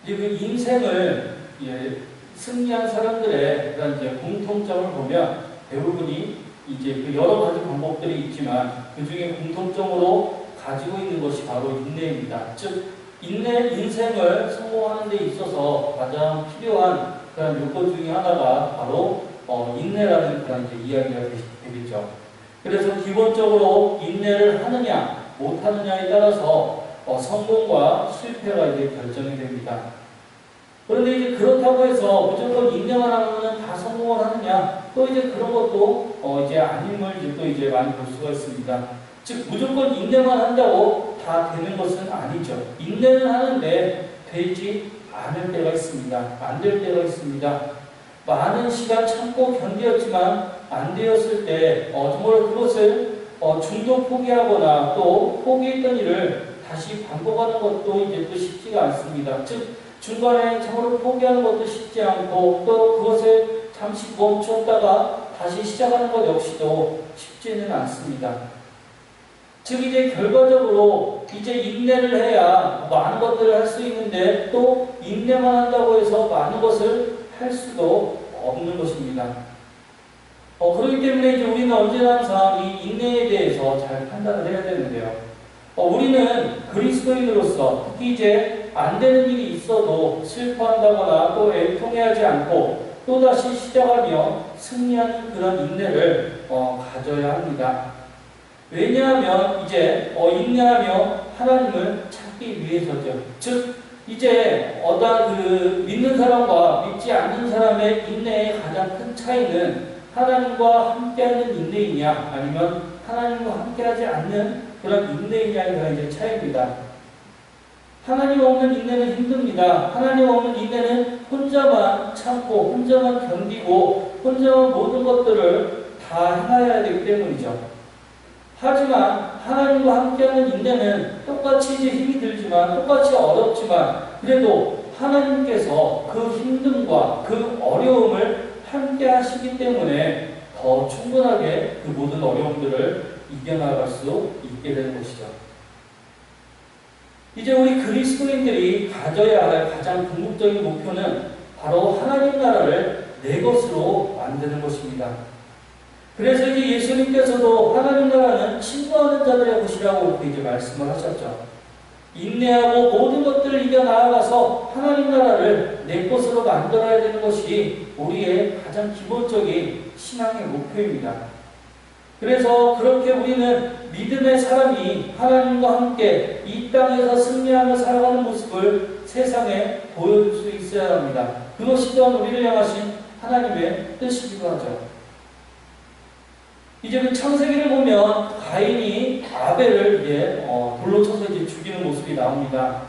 이제 그 인생을 승리한 사람들의 그런 이제 공통점을 보면 대부분이 이제 그 여러 가지 방법들이 있지만 그 중에 공통점으로 가지고 있는 것이 바로 인내입니다. 즉, 인생을 성공하는 데 있어서 가장 필요한 그런 요건 중에 하나가 바로 인내라는 그런 이제 이야기가 되겠죠. 그래서 기본적으로 인내를 하느냐, 못 하느냐에 따라서 성공과 실패가 이제 결정이 됩니다. 그런데 이제 그렇다고 해서 무조건 인내만 하면 다 성공을 하느냐? 또 이제 그런 것도 이제 아님을 또 이제 많이 볼 수가 있습니다. 즉, 무조건 인내만 한다고 다 되는 것은 아니죠. 인내는 하는데 되지 않을 때가 있습니다. 안 될 때가 있습니다. 많은 시간 참고 견디었지만 안 되었을 때 정말 그것을 중도 포기하거나 또 포기했던 일을 다시 반복하는 것도 이제 또 쉽지가 않습니다. 즉, 중간에 참으로 포기하는 것도 쉽지 않고 또 그것을 잠시 멈췄다가 다시 시작하는 것 역시도 쉽지는 않습니다. 즉, 이제 결과적으로 이제 인내를 해야 많은 것들을 할 수 있는데 또 인내만 한다고 해서 많은 것을 할 수도 없는 것입니다. 그렇기 때문에 이제 우리는 언제나 항상 이 인내에 대해서 잘 판단을 해야 되는데요. 우리는 그리스도인으로서 특히 이제 안 되는 일이 있어도 슬퍼한다거나 또 애통해하지 않고 또다시 시작하며 승리하는 그런 인내를 가져야 합니다. 왜냐하면 이제 인내하며 하나님을 찾기 위해서죠. 즉, 이제 어떤 그 믿는 사람과 믿지 않는 사람의 인내의 가장 큰 차이는 하나님과 함께하는 인내이냐 아니면 하나님과 함께하지 않는 그런 인내이냐의 그런 이제 차이입니다. 하나님 없는 인내는 힘듭니다. 하나님 없는 인내는 혼자만 참고 혼자만 견디고 혼자만 모든 것들을 다 행하여야 되기 때문이죠. 하지만 하나님과 함께하는 인내는 똑같이 이제 힘이 들지만 똑같이 어렵지만 그래도 하나님께서 그 힘듦과 그 어려움을 함께 하시기 때문에 더 충분하게 그 모든 어려움들을 이겨나갈 수 있게 되는 것이죠. 이제 우리 그리스도인들이 가져야 할 가장 궁극적인 목표는 바로 하나님 나라를 내 것으로 만드는 것입니다. 그래서 이제 예수님께서도 하나님 나라는 친구하는 자들의 것이라고 이제 말씀을 하셨죠. 인내하고 모든 것들을 이겨나가서 하나님 나라를 내 것으로 만들어야 되는 것이 우리의 가장 기본적인 신앙의 목표입니다. 그래서 그렇게 우리는 믿음의 사람이 하나님과 함께 이 땅에서 승리하며 살아가는 모습을 세상에 보여줄 수 있어야 합니다. 그것이 또한 우리를 향하신 하나님의 뜻이기도 하죠. 이제 그 창세기를 보면 가인이 아벨을 돌로 쳐서 이제 죽이는 모습이 나옵니다.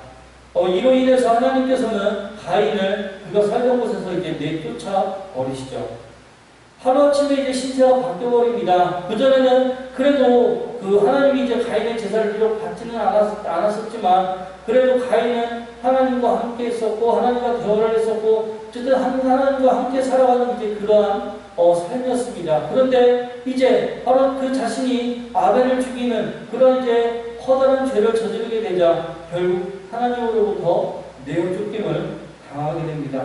이로 인해서 하나님께서는 가인을 그가 살던 곳에서 이제 내쫓아 버리시죠. 하루아침에 이제 신세가 바뀌어버립니다. 그전에는 그래도 그 하나님이 이제 가인의 제사를 비록 받지는 않았었지만 그래도 가인은 하나님과 함께 있었고 하나님과 대화를 했었고 어쨌든 하나님과 함께 살아가는 이제 그러한 삶이었습니다. 그런데 이제 바로 그 자신이 아벨을 죽이는 그런 이제 커다란 죄를 저지르게 되자 결국 하나님으로부터 내어쫓김을 당하게 됩니다.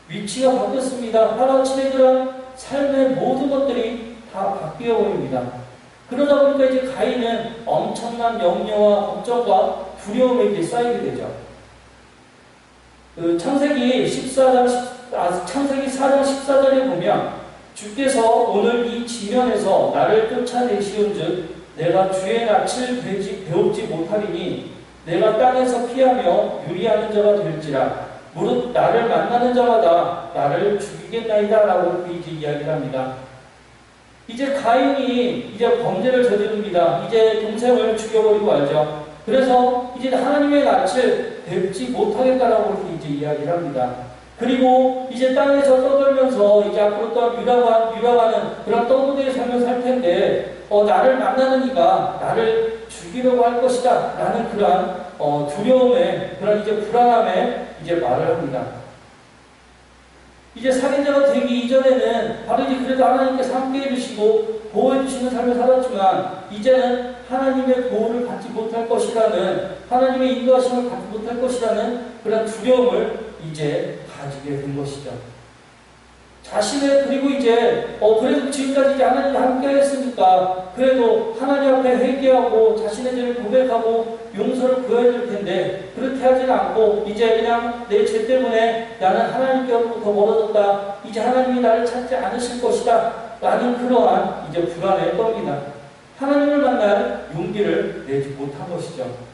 위치가 바뀌었습니다. 하루아침에 그런 삶의 모든 것들이 다 바뀌어 버립니다. 그러다 보니까 이제 가인은 엄청난 염려와 걱정과 두려움에 이제 쌓이게 되죠. 창세기 4장 14절에 보면 주께서 오늘 이 지면에서 나를 쫓아내시온즉 내가 주의 낯을 배우지 못하리니 내가 땅에서 피하며 유리하는 자가 될지라 무릇 나를 만나는 자마다 나를 죽이겠나이다 라고 이제 이야기를 합니다. 이제 가인이 이제 범죄를 저지릅니다. 이제 동생을 죽여버리고 말죠. 그래서 이제 하나님의 낯을 뵙지 못하겠다라고 이제 이야기를 합니다. 그리고 이제 땅에서 떠돌면서 이제 앞으로 또 유라가는 그런 떠도대의 삶을 살 텐데 나를 만나는 이가 나를 죽이려고 할 것이다 라는 그러한 두려움에 그런 이제 불안함에 이제 말을 합니다. 이제 살인자가 되기 이전에는 바로 이제 그래도 하나님께서 함께 해주시고 보호해주시는 삶을 살았지만 이제는 하나님의 보호를 받지 못할 것이라는, 하나님의 인도하심을 받지 못할 것이라는 그런 두려움을 이제 가지게 된 것이죠. 자신의, 그리고 이제 그래도 지금까지 이제 하나님이 함께 했으니까 그래도 하나님 앞에 회개하고 자신의 죄를 고백하고 용서를 구해야 될 텐데 그렇게 하지는 않고 이제 그냥 내 죄 때문에 나는 하나님께로부터 멀어졌다, 이제 하나님이 나를 찾지 않으실 것이다 라는 그러한 이제 불안에 떨기나 하나님을 만날 용기를 내지 못한 것이죠.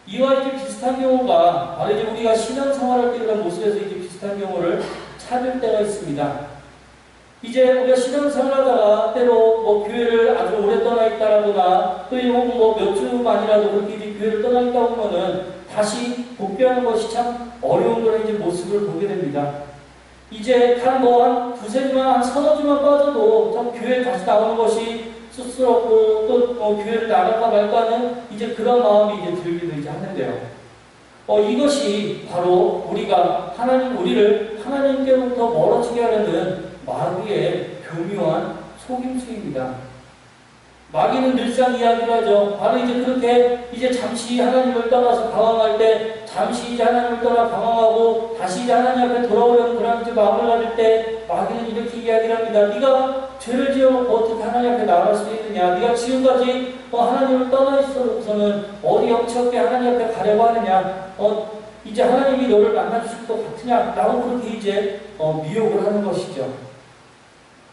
이와 이제 비슷한 경우가 바로 이제 우리가 신앙생활할 때 그런 모습에서 이제 비슷한 경우를 찾을 때가 있습니다. 이제 우리가 신앙생활하다가 때로 뭐 교회를 아주 오래 떠나 있다라거나 또 혹은 뭐 몇 주만이라도 그렇게 이제 교회를 떠나 있다 보면은 다시 복귀하는 것이 참 어려운 그런 이제 모습을 보게 됩니다. 이제 한 두세 주만, 한 서너 주만 빠져도 참 교회에 다시 나오는 것이 쑥스럽고 또 교회를 나갈까 말까 하는 이제 그런 마음이 이제 들기도 이제 하는데요. 이것이 바로 우리를 하나님께로부터 멀어지게 하려는 마귀의 교묘한 속임수입니다. 마귀는 늘상 이야기를 하죠. 바로 이제 그렇게 이제 잠시 하나님을 떠나서 방황할 때, 잠시 이제 하나님을 떠나 방황하고 다시 이제 하나님 앞에 돌아오려는 그런 이제 마음을 가질 때 마귀는 이렇게 이야기를 합니다. 네가 죄를 지어놓고 어떻게 하나님 앞에 나아갈 수 있느냐? 네가 지금까지 하나님을 떠나 있어서는 어디 영치없게 하나님 앞에 가려고 하느냐? 이제 하나님이 너를 만나주실 것 같으냐? 라고 그렇게 이제 미혹을 하는 것이죠.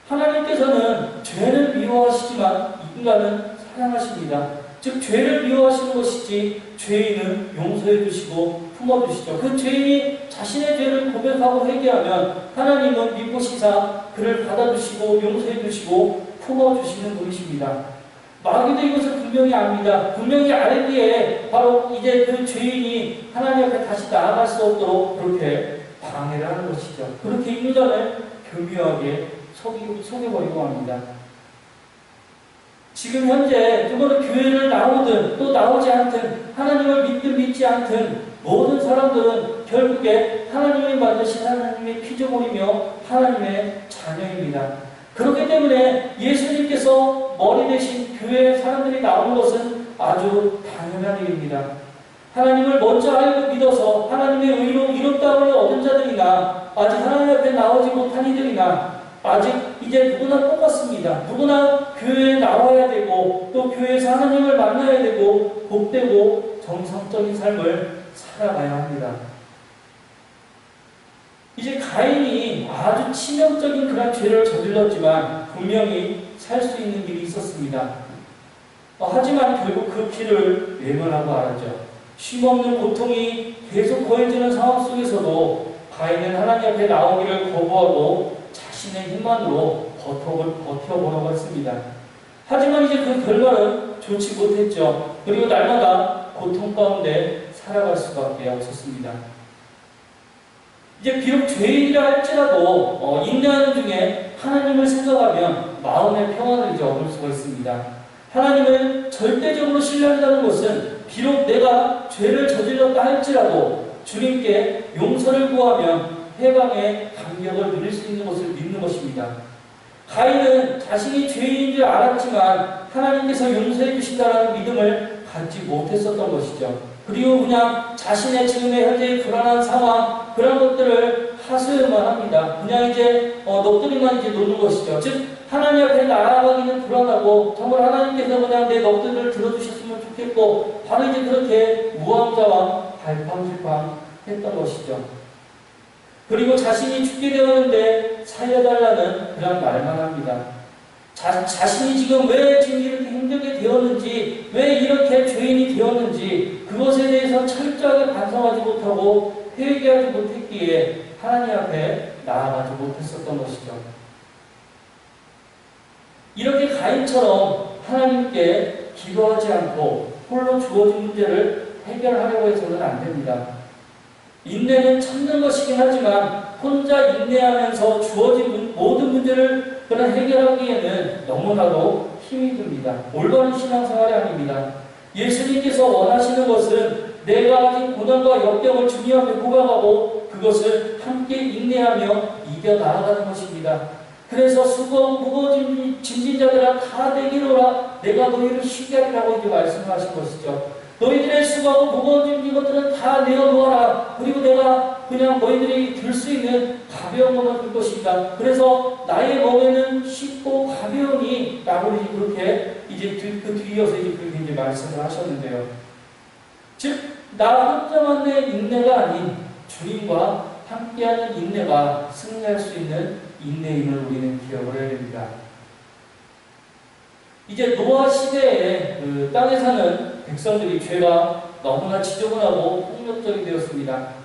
하나님께서는 죄를 미워하시지만 인간은 사랑하십니다. 즉 죄를 미워하시는 것이지 죄인은 용서해 주시고 품어주시죠. 그 죄인이 자신의 죄를 고백하고 회개하면 하나님은 미쁘시사 그를 받아주시고 용서해 주시고 품어주시는 분이십니다. 마귀도 이것을 분명히 압니다. 분명히 알기에 바로 이제 그 죄인이 하나님 앞에 다시 나아갈 수 없도록 그렇게 방해를 하는 것이죠. 그렇게 인간을 교묘하게 속여버리고 합니다. 지금 현재 그거는 교회를 나오든 또 나오지 않든 하나님을 믿든 믿지 않든 모든 사람들은 결국에 하나님이 만드신 하나님의 피조물이며 하나님의 자녀입니다. 그렇기 때문에 예수님께서 머리 대신 교회에 사람들이 나오는 것은 아주 당연한 일입니다. 하나님을 먼저 알고 믿어서 하나님의 의로 이롭다함을 얻은 자들이나 아직 하나님 앞에 나오지 못한 이들이나 아직 이제 누구나 똑같습니다. 누구나 교회에 나와야 되고 또 교회에서 하나님을 만나야 되고 복되고 정상적인 삶을 살아가야 합니다. 이제 가인이 아주 치명적인 그런 죄를 저질렀지만 분명히 살 수 있는 길이 있었습니다. 하지만 결국 그 길을 외면하고 말았죠. 쉼없는 고통이 계속 거해지는 상황 속에서도 가인은 하나님 앞에 나오기를 거부하고 자신의 힘만으로 버텨보려고 했습니다. 하지만 이제 그 결과는 좋지 못했죠. 그리고 날마다 고통 가운데 살아갈 수밖에 없었습니다. 이제 비록 죄인이라 할지라도 인내하는 중에 하나님을 생각하면 마음의 평안을 이제 얻을 수가 있습니다. 하나님을 절대적으로 신뢰한다는 것은 비록 내가 죄를 저질렀다 할지라도 주님께 용서를 구하면 해방의 감격을 누릴 수 있는 것을 믿는 것입니다. 가인은 자신이 죄인인 줄 알았지만 하나님께서 용서해 주신다는 믿음을 갖지 못했었던 것이죠. 그리고 그냥 자신의 지금의 현재의 불안한 상황 그런 것들을 하소연만 합니다. 그냥 이제 넋두리만 이제 놓는 것이죠. 즉 하나님 앞에 나아가기는 불안하고 정말 하나님께서 그냥 내 넋두리를 들어주셨으면 좋겠고 바로 이제 그렇게 무왕자왕 갈팡질팡 했던 것이죠. 그리고 자신이 죽게 되었는데 살려달라는 그런 말만 합니다. 자신이 지금 왜 지금 이렇게 힘들게 되었는지, 왜 이렇게 죄인이 되었는지 그것에 대해서 철저하게 반성하지 못하고 회개하지 못했기에 하나님 앞에 나아가지 못했었던 것이죠. 이렇게 가인처럼 하나님께 기도하지 않고 홀로 주어진 문제를 해결하려고 해서는 안 됩니다. 인내는 참는 것이긴 하지만 혼자 인내하면서 주어진 모든 문제를 해결하기에는 너무나도 힘이 듭니다. 올바른 신앙생활이 아닙니다. 예수님께서 원하시는 것은 내가 가진 고난과 역경을 주님 앞에 고백하고 그 그것을 함께 인내하며 이겨나가는 것입니다. 그래서 수고하고 무거운 짐진 자들아 다 내게로라 내가 너희를 쉬게 하리라고 이제 말씀하신 것이죠. 너희들의 수고하고 무거운 짐진 것들은 다 내어놓아라. 그리고 내가 그냥 너희들이 들 수 있는 가벼운 것만 줄 것이다. 그래서 나의 멍에는 쉽고 가벼우니 라고 그렇게 이제 그 뒤이어서 이제 그렇게 이제 말씀을 하셨는데요. 즉, 나 혼자만의 인내가 아닌 주님과 함께하는 인내가 승리할 수 있는 인내임을 우리는 기억을 해야 됩니다. 이제 노아 시대에 그 땅에 사는 백성들이 죄가 너무나 지저분하고 폭력적이 되었습니다.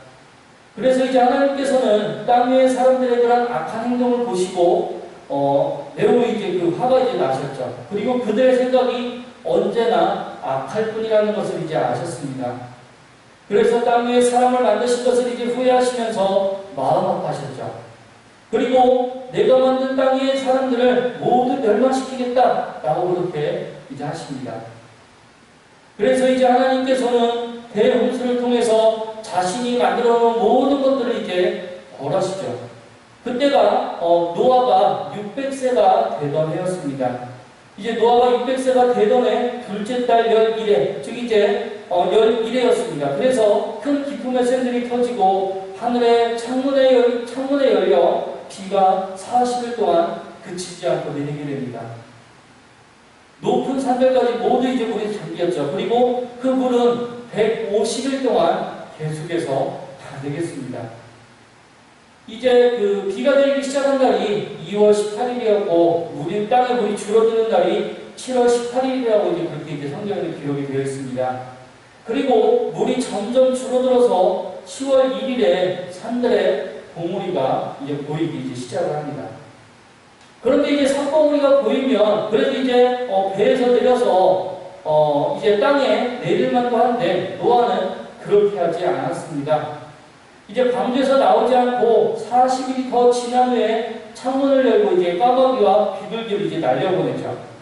그래서 이제 하나님께서는 땅 위의 사람들의 그런 악한 행동을 보시고 매우 이제 그 화가 이제 나셨죠. 그리고 그들의 생각이 언제나 악할 뿐이라는 것을 이제 아셨습니다. 그래서 땅 위에 사람을 만드신 것을 이제 후회하시면서 마음 아파하셨죠. 그리고 내가 만든 땅 위의 사람들을 모두 멸망시키겠다 라고 그렇게 이제 하십니다. 그래서 이제 하나님께서는 대홍수를 통해서 자신이 만들어 놓은 모든 것들을 이제 벌하시죠. 그때가 노아가 600세가 되던 해였습니다. 이제 노아가 600세가 되던 해 둘째 달 11회, 즉 이제 11회였습니다. 그래서 큰 기품의 샘들이 터지고 하늘에 창문에 열려 비가 40일 동안 그치지 않고 내리게 됩니다. 높은 산들까지 모두 이제 물이 잠겼죠. 그리고 그 물은 150일 동안 계속해서 다 내겠습니다. 이제 그 비가 내리기 시작한 날이 2월 18일이었고 땅에 물이 줄어드는 날이 7월 18일이라고 이제 그렇게 이제 성경에 기록이 되어 있습니다. 그리고 물이 점점 줄어들어서 10월 1일에 산들의 봉우리가 이제 보이기 이제 시작을 합니다. 그런데 이제 산봉우리가 보이면 그래도 이제 배에서 내려서 이제 땅에 내릴 만도 한데 노아는 그렇게 하지 않았습니다. 이제 광주에서 나오지 않고 40일이 더 지난 후에 창문을 열고 이제 까마귀와 비둘기를 이제 날려보내죠.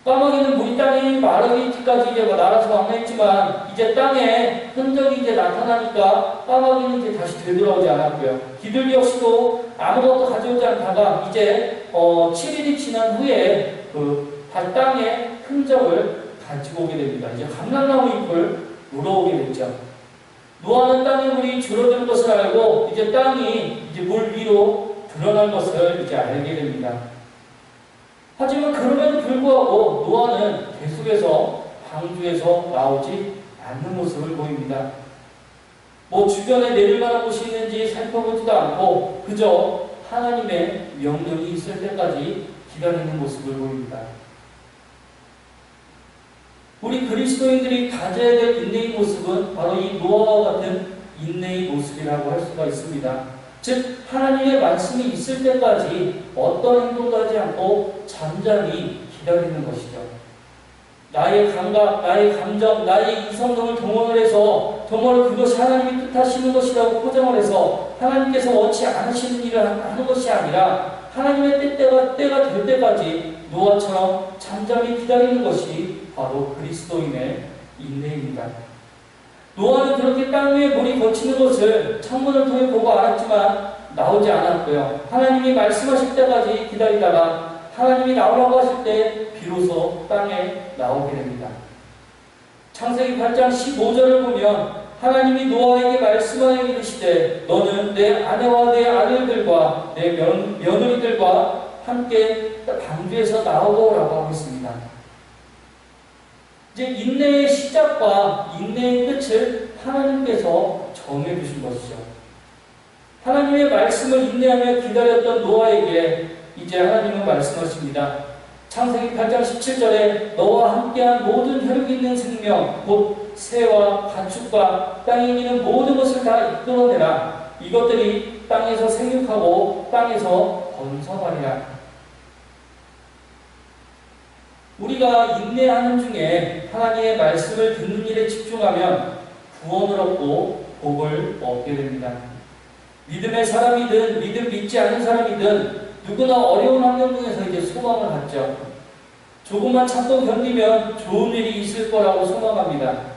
까마귀는 물이 땅이 마르기까지 이제 날아서 왕래했지만 이제 땅에 흔적이 이제 나타나니까 까마귀는 이제 다시 되돌아오지 않았고요. 비둘기 역시도 아무것도 가져오지 않다가 이제 7일이 지난 후에 그 땅에 흔적을 가지고 오게 됩니다. 이제 감람나무 잎을 물어오게 됐죠. 노아는 땅의 물이 줄어드는 것을 알고 이제 땅이 이제 물 위로 드러난 것을 이제 알게 됩니다. 하지만 그럼에도 불구하고 노아는 계속해서 방주에서 나오지 않는 모습을 보입니다. 주변에 내릴 만한 곳이 있는지 살펴보지도 않고 그저 하나님의 명령이 있을 때까지 기다리는 모습을 보입니다. 우리 그리스도인들이 가져야 될 인내의 모습은 바로 이 노아와 같은 인내의 모습이라고 할 수가 있습니다. 즉 하나님의 말씀이 있을 때까지 어떤 행동도 하지 않고 잠잠히 기다리는 것이죠. 나의 감각, 나의 감정, 나의 이성능을 동원을 해서 정말 그것이 하나님이 뜻하시는 것이라고 포장을 해서 하나님께서 원치 않으시는 일을 하는 것이 아니라 하나님의 때가 될 때까지 노아처럼 잠잠히 기다리는 것이 바로 그리스도인의 인내입니다. 노아는 그렇게 땅 위에 물이 거치는 것을 창문을 통해 보고 알았지만 나오지 않았고요. 하나님이 말씀하실 때까지 기다리다가 하나님이 나오라고 하실 때 비로소 땅에 나오게 됩니다. 창세기 8장 15절을 보면 하나님이 노아에게 말씀하여 이르시되 너는 내 아내와 내 아들들과 내 며느리들과 함께 방주에서 나오라고 하고 있습니다. 이제 인내의 시작과 인내의 끝을 하나님께서 정해주신 것이죠. 하나님의 말씀을 인내하며 기다렸던 노아에게 이제 하나님은 말씀하십니다. 창세기 8장 17절에 너와 함께한 모든 혈육 있는 생명 곧 새와 가축과 땅에 있는 모든 것을 다 이끌어내라. 이것들이 땅에서 생육하고 땅에서 번성하리라. 우리가 인내하는 중에 하나님의 말씀을 듣는 일에 집중하면 구원을 얻고 복을 얻게 됩니다. 믿음의 사람이든 믿지 않는 사람이든 누구나 어려운 환경 중에서 이제 소망을 갖죠. 조금만 참고 견디면 좋은 일이 있을 거라고 소망합니다.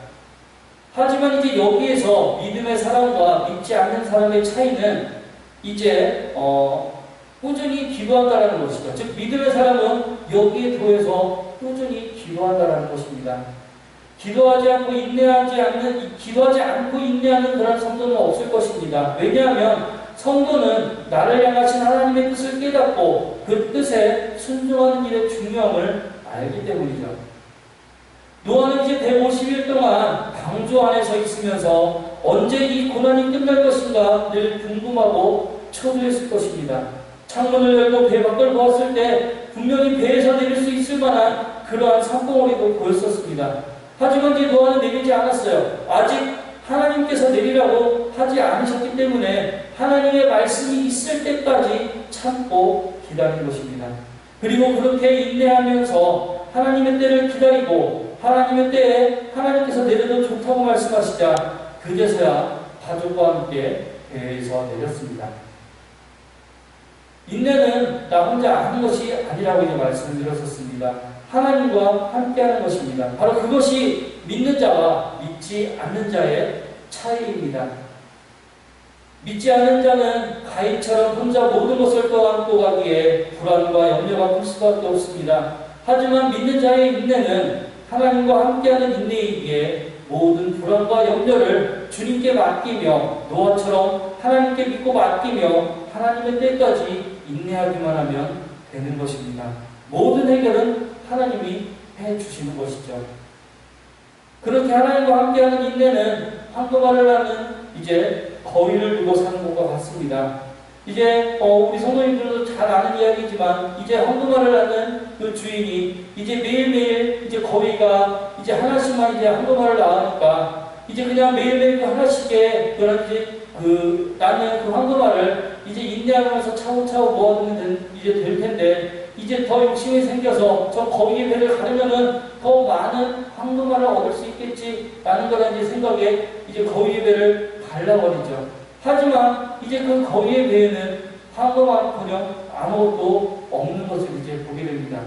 하지만 이제 여기에서 믿음의 사람과 믿지 않는 사람의 차이는 이제 꾸준히 기도한다라는 것이죠. 즉 믿음의 사람은 여기에 더해서 꾸준히 기도한다라는 것입니다. 기도하지 않고 인내하는 그런 성도는 없을 것입니다. 왜냐하면 성도는 나를 향하신 하나님의 뜻을 깨닫고 그 뜻에 순종하는 일의 중요함을 알기 때문이죠. 노아는 이제 150일 동안 방주 안에 서 있으면서 언제 이 고난이 끝날 것인가 늘 궁금하고 초조했을 것입니다. 창문을 열고 배 밖을 보았을 때 분명히 배에서 내릴 수 있을 만한 그러한 산봉우리도 보였었습니다. 하지만 이제 노아는 내리지 않았어요. 아직 하나님께서 내리라고 하지 않으셨기 때문에 하나님의 말씀이 있을 때까지 참고 기다린 것입니다. 그리고 그렇게 인내하면서 하나님의 때를 기다리고 하나님의 때에 하나님께서 내려도 좋다고 말씀하시자 그제서야 가족과 함께 배에서 내렸습니다. 인내는 나 혼자 하는 것이 아니라고 이제 말씀을 드렸었습니다. 하나님과 함께하는 것입니다. 바로 그것이 믿는 자와 믿지 않는 자의 차이입니다. 믿지 않는 자는 가인처럼 혼자 모든 것을 떠안고 가기에 불안과 염려가 클 수밖에 없습니다. 하지만 믿는 자의 인내는 하나님과 함께하는 인내이기에 모든 불안과 염려를 주님께 맡기며 노아처럼 하나님께 믿고 맡기며 하나님의 때까지 인내하기만 하면 되는 것입니다. 모든 해결은 하나님이 해주시는 것이죠. 그렇게 하나님과 함께하는 인내는 황금알을 하는 이제 거위를 두고 사는 것과 같습니다. 이제 우리 성도님들도 잘 아는 이야기지만 이제 황금알을 하는 그 주인이 이제 매일매일 이제 거위가 이제 하나씩만 이제 황금알을 낳으니까 이제 그냥 매일매일 그 하나씩의 그런 이제 나는 그 황금알을 이제 인내하면서 차곡차곡 모아두면 이제 될 텐데 이제 더 욕심이 생겨서 저 거위의 배를 가르면은 더 많은 황금알을 얻을 수 있겠지라는 그런 이제 생각에 이제 거위의 배를 갈라버리죠. 하지만 이제 그 거위의 배에는 황금알은커녕 아무것도 없는 것을 이제 보게 됩니다.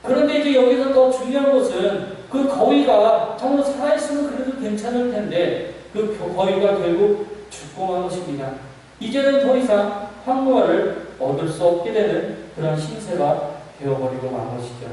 그런데 이제 여기서 더 중요한 것은 그 거위가 정말 살아있으면 그래도 괜찮을 텐데 그 거위가 결국 죽고 만 것입니다. 이제는 더 이상 황금알을 얻을 수 없게 되는 그런 신세가 되어버리고 만 것이죠.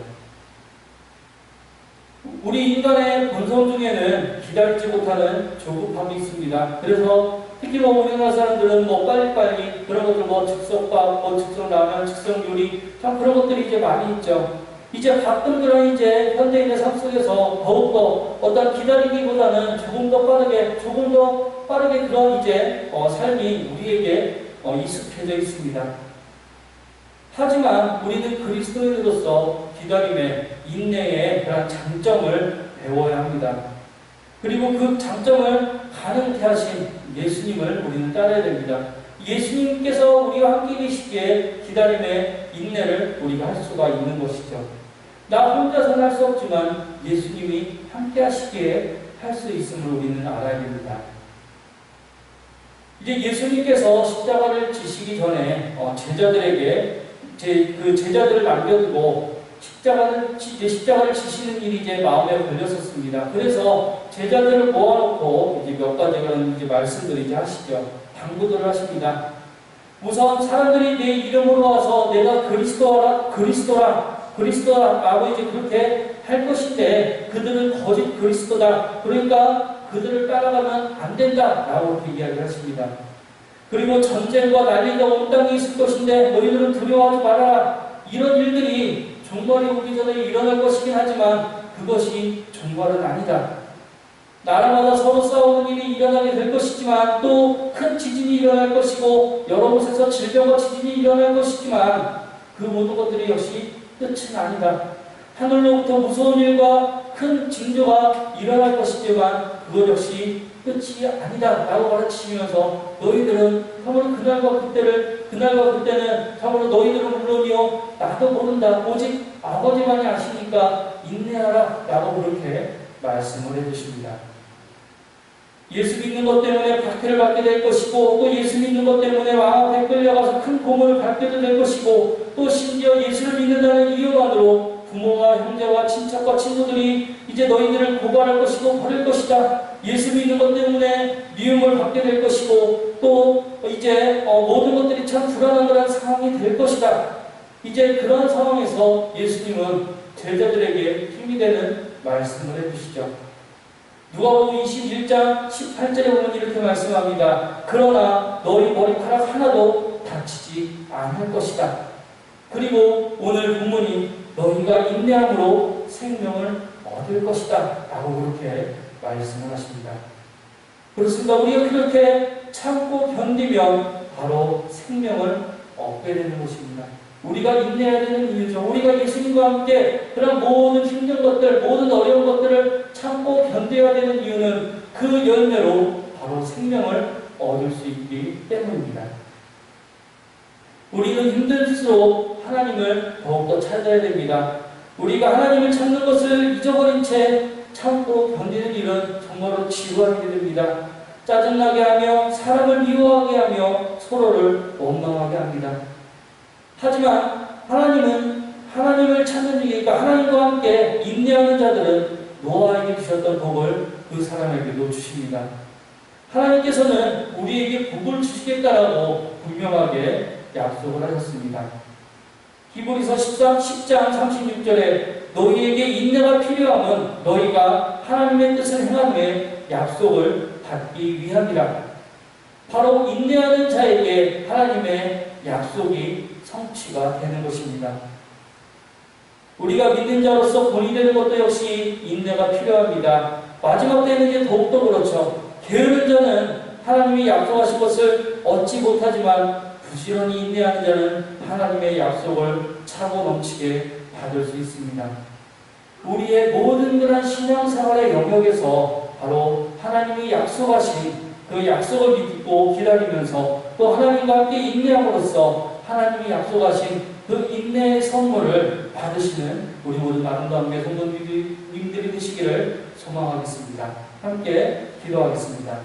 우리 인간의 본성 중에는 기다리지 못하는 조급함이 있습니다. 그래서 특히 우리나라 사람들은 빨리빨리 그런 것들 즉석밥, 즉석라면, 즉석요리 참 그런 것들이 이제 많이 있죠. 이제 가끔 그런 이제 현대인의 삶 속에서 더욱더 어떤 기다리기보다는 조금 더 빠르게 그런 이제 삶이 우리에게 익숙해져 있습니다. 하지만 우리는 그리스도인으로서 기다림의 인내의 그런 장점을 배워야 합니다. 그리고 그 장점을 가능케 하신 예수님을 우리는 따라야 됩니다. 예수님께서 우리와 함께 계시기에 기다림의 인내를 우리가 할 수가 있는 것이죠. 나 혼자서는 할 수 없지만 예수님이 함께 하시기에 할 수 있음을 우리는 알아야 됩니다. 이제 예수님께서 십자가를 지시기 전에 제자들에게 그 제자들을 남겨두고 십자가를 지시는 일이 이제 마음에 걸렸었습니다. 그래서 제자들을 모아놓고 이제 몇 가지 그런 이제 말씀들을 이제 하시죠. 당부들을 하십니다. 우선 사람들이 내 이름으로 와서 내가 그리스도라라고 이제 그렇게 할 것인데 그들은 거짓 그리스도다. 그러니까 그들을 따라가면 안 된다라고 그렇게 이야기를 하십니다. 그리고 전쟁과 난리가 온 땅에 있을 것인데 너희들은 두려워하지 말아라. 이런 일들이 종말이 오기 전에 일어날 것이긴 하지만 그것이 종말은 아니다. 나라마다 서로 싸우는 일이 일어나게 될 것이지만 또 큰 지진이 일어날 것이고 여러 곳에서 질병과 지진이 일어날 것이지만 그 모든 것들이 역시 끝은 아니다. 하늘로부터 무서운 일과 큰 징조가 일어날 것이지만 그것 역시 끝이 아니다 라고 가르치시면서 너희들은 참으로 그날과 그때는 참으로 너희들은 물론이요 나도 모른다. 오직 아버지만이 아시니까 인내하라 라고 그렇게 말씀을 해주십니다. 예수 믿는 것 때문에 박해를 받게 될 것이고 또 예수 믿는 것 때문에 왕 앞에 끌려가서 큰 고문을 받게도 될 것이고 또 심지어 예수를 믿는다는 이유만으로 부모와 형제와 친척과 친구들이 이제 너희들을 고발할 것이고 버릴 것이다. 예수 믿는 것 때문에 미움을 받게 될 것이고 또 이제 모든 것들이 참 불안한 그런 상황이 될 것이다. 이제 그런 상황에서 예수님은 제자들에게 힘이 되는 말씀을 해주시죠. 누가복음 21장 18절에 보면 이렇게 말씀합니다. 그러나 너희 머리카락 하나도 다치지 않을 것이다. 그리고 오늘 본문이 너희가 인내함으로 생명을 얻을 것이다 라고 그렇게 말씀을 하십니다. 그렇습니다. 우리가 그렇게 참고 견디면 바로 생명을 얻게 되는 것입니다. 우리가 인내해야 되는 이유죠. 우리가 예수님과 함께 그런 모든 힘든 것들, 모든 어려운 것들을 참고 견뎌야 되는 이유는 그 열매로 바로 생명을 얻을 수 있기 때문입니다. 우리는 힘들수록 하나님을 더욱더 찾아야 됩니다. 우리가 하나님을 찾는 것을 잊어버린 채 참고 견디는 일은 정말로 지루한 일이 됩니다. 짜증나게 하며 사람을 미워하게 하며 서로를 원망하게 합니다. 하지만 하나님은 하나님을 찾는 이니까 하나님과 함께 인내하는 자들은 노아에게 주셨던 복을 그 사람에게도 주십니다. 하나님께서는 우리에게 복을 주시겠다라고 분명하게 약속을 하셨습니다. 히브리서 10장 36절에 너희에게 인내가 필요함은 너희가 하나님의 뜻을 행한 후에 약속을 받기 위함이라. 바로 인내하는 자에게 하나님의 약속이 성취가 되는 것입니다. 우리가 믿는 자로서 본이 되는 것도 역시 인내가 필요합니다. 마지막 때는 이제 더욱더 그렇죠. 게으른 자는 하나님이 약속하신 것을 얻지 못하지만 부지런히 인내하는 자는 하나님의 약속을 차고 넘치게 받을 수 있습니다. 우리의 모든 그런 신앙생활의 영역에서 바로 하나님이 약속하신 그 약속을 믿고 기다리면서 또 하나님과 함께 인내함으로써 하나님이 약속하신 그 인내의 선물을 받으시는 우리 모든 아름다운 성도님들이 되시기를 소망하겠습니다. 함께 기도하겠습니다.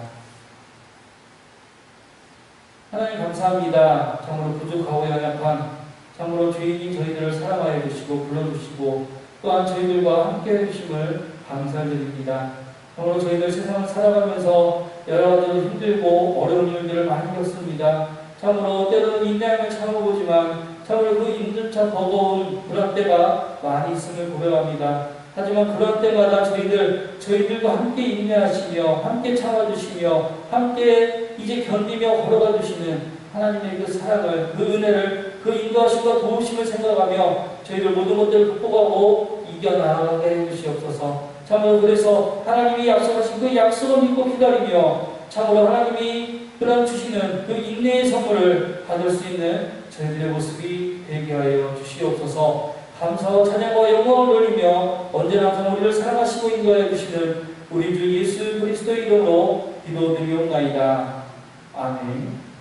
하나님 감사합니다. 참으로 부족하고 연약한 참으로 주인이 저희들을 사랑하여 주시고 불러주시고 또한 저희들과 함께 해주심을 감사드립니다. 참으로 저희들 세상을 살아가면서 여러 가지로 힘들고 어려운 일들을 많이 겪습니다. 참으로 때로는 인내함을 참아보지만 참으로 그 힘들차 버거운 그런 때가 많이 있음을 고백합니다. 하지만 그런 때마다 저희들과 함께 인내하시며 함께 참아주시며 함께 이제 견디며 걸어가 주시는 하나님의 그 사랑을, 그 은혜를, 그 인도하심과 도우심을 생각하며 저희들 모든 것들을 극복하고 이겨나가게 해주시옵소서. 참으로 그래서 하나님이 약속하신 그 약속을 믿고 기다리며 참으로 하나님이 그런 주시는 그 인내의 선물을 받을 수 있는 저희들의 모습이 되게 하여 주시옵소서. 감사와 찬양과 영광을 돌리며 언제나 항상 우리를 사랑하시고 인도하여 주시는 우리 주 예수 그리스도의 이름으로 기도드리옵나이다. 아멘.